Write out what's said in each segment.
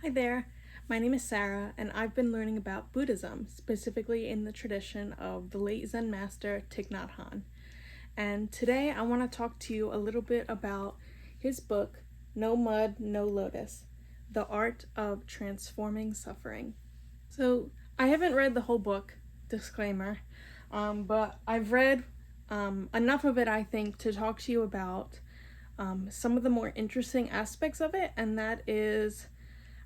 Hi there, my name is Sarah, and I've been learning about Buddhism, specifically in the tradition of the late Zen master Thich Nhat Hanh. And today I want to talk to you a little bit about his book, No Mud, No Lotus, The Art of Transforming Suffering. So I haven't read the whole book, disclaimer, but I've read enough of it, I think, to talk to you about some of the more interesting aspects of it, and that is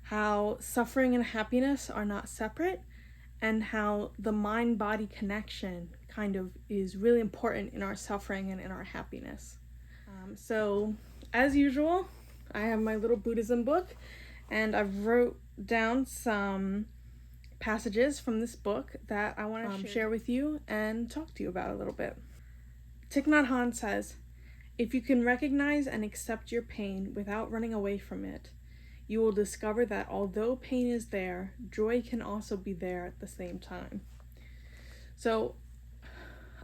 how suffering and happiness are not separate, and how the mind-body connection kind of is really important in our suffering and in our happiness. So, as usual, I have my little Buddhism book, and I've wrote down some passages from this book that I want to share with you and talk to you about a little bit. Thich Nhat Hanh says, "If you can recognize and accept your pain without running away from it, you will discover that although pain is there, joy can also be there at the same time." So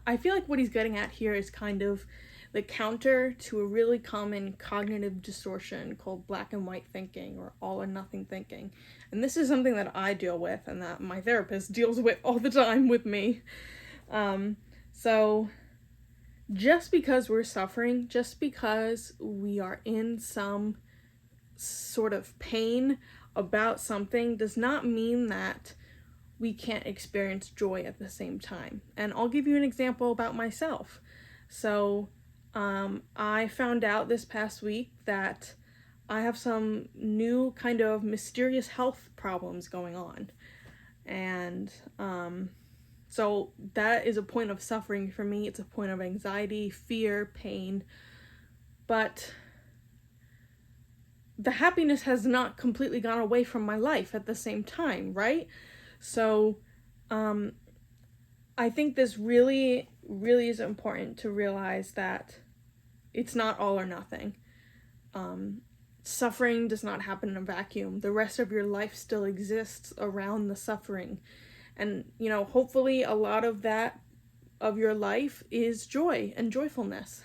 I feel like what he's getting at here is kind of the counter to a really common cognitive distortion called black and white thinking or all or nothing thinking. And this is something that I deal with and that my therapist deals with all the time with me. So just because we're suffering, just because we are in some sort of pain about something, does not mean that we can't experience joy at the same time. And I'll give you an example about myself. So I found out this past week that I have some new kind of mysterious health problems going on. And so that is a point of suffering for me. It's a point of anxiety, fear, pain. But the happiness has not completely gone away from my life at the same time, right? So I think this really, really is important to realize that it's not all or nothing. Suffering does not happen in a vacuum. The rest of your life still exists around the suffering. And, hopefully a lot of that of your life is joy and joyfulness.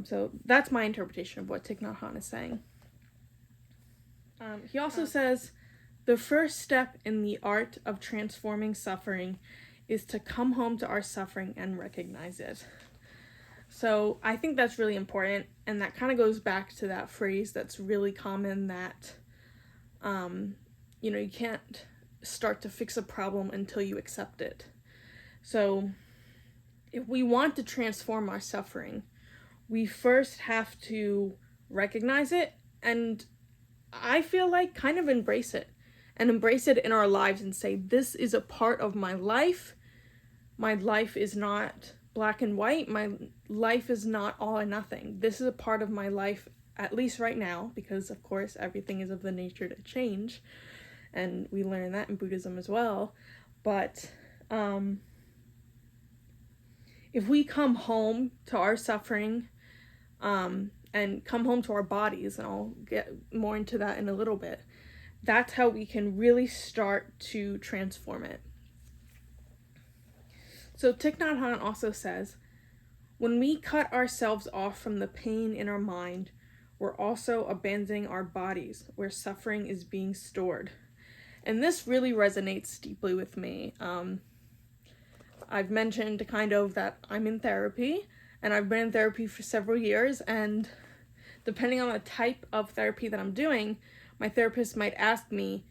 So that's my interpretation of what Thich Nhat Hanh is saying. He also says, the first step in the art of transforming suffering is to come home to our suffering and recognize it. So I think that's really important, and that kind of goes back to that phrase that's really common that, you can't start to fix a problem until you accept it. So if we want to transform our suffering, we first have to recognize it and I feel like kind of embrace it in our lives and say, this is a part of my life. My life is not black and white. My life is not all or nothing. This is a part of my life, at least right now, because of course everything is of the nature to change. And we learn that in Buddhism as well. But if we come home to our suffering, and come home to our bodies, and I'll get more into that in a little bit, that's how we can really start to transform it. So Thich Nhat Hanh also says, when we cut ourselves off from the pain in our mind, we're also abandoning our bodies where suffering is being stored. And this really resonates deeply with me. I've mentioned kind of that I'm in therapy, and I've been in therapy for several years, and depending on the type of therapy that I'm doing, my therapist might ask me,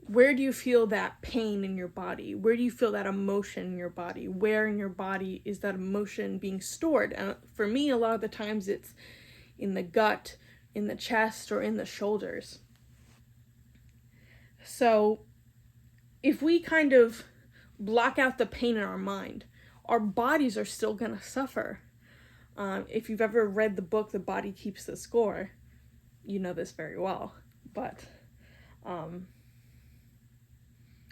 where do you feel that pain in your body? Where do you feel that emotion in your body? Where in your body is that emotion being stored? And for me, a lot of the times it's in the gut, in the chest, or in the shoulders. So if we kind of block out the pain in our mind, our bodies are still going to suffer. If you've ever read the book, The Body Keeps the Score, you know this very well. But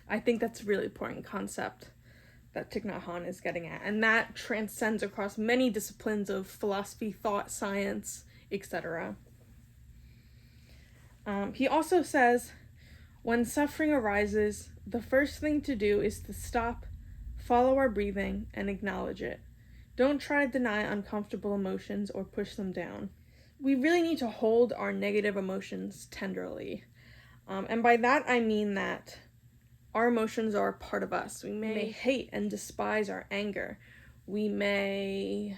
I think that's a really important concept that Thich Nhat Hanh is getting at. And that transcends across many disciplines of philosophy, thought, science, etc. He also says, when suffering arises, the first thing to do is to stop, follow our breathing, and acknowledge it. Don't try to deny uncomfortable emotions or push them down. We really need to hold our negative emotions tenderly. And by that I mean that our emotions are a part of us. We may hate and despise our anger. We may,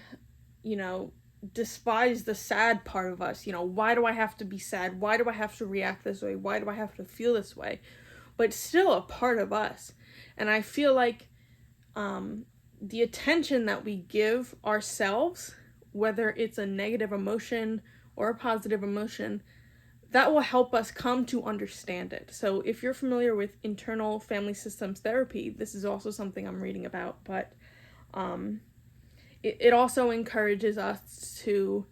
despise the sad part of us. Why do I have to be sad? Why do I have to react this way? Why do I have to feel this way? But it's still a part of us. And I feel like the attention that we give ourselves, whether it's a negative emotion or a positive emotion, that will help us come to understand it. So if you're familiar with internal family systems therapy, this is also something I'm reading about, but it also encourages us to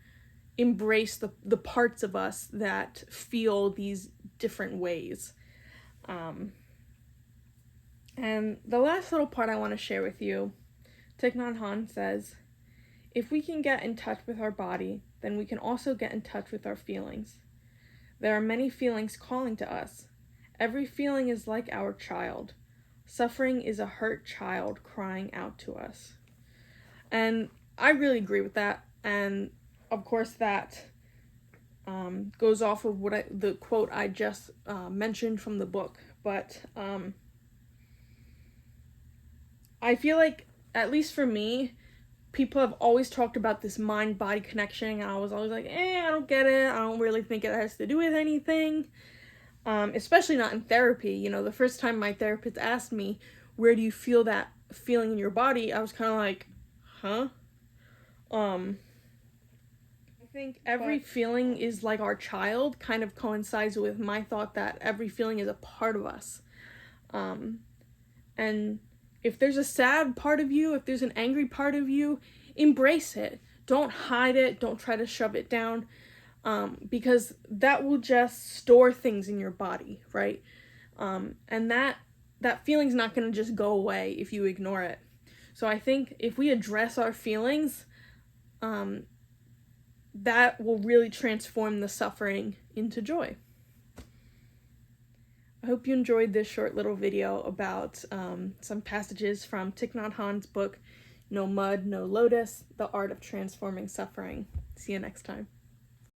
embrace the parts of us that feel these different ways. And the last little part I want to share with you, Thich Nhat Hanh says, if we can get in touch with our body, then we can also get in touch with our feelings. There are many feelings calling to us. Every feeling is like our child. Suffering is a hurt child crying out to us. And I really agree with that. And of course that goes off of the quote I just mentioned from the book. But I feel like, at least for me, people have always talked about this mind-body connection, and I was always like, I don't get it. I don't really think it has to do with anything. Especially not in therapy. The first time my therapist asked me, where do you feel that feeling in your body? I was kind of like, huh? I think every feeling is like our child kind of coincides with my thought that every feeling is a part of us. And if there's a sad part of you, if there's an angry part of you, embrace it. Don't hide it. Don't try to shove it down, because that will just store things in your body, right? And that feeling's not going to just go away if you ignore it. So I think if we address our feelings, that will really transform the suffering into joy. I hope you enjoyed this short little video about some passages from Thich Nhat Hanh's book, No Mud, No Lotus, The Art of Transforming Suffering. See you next time.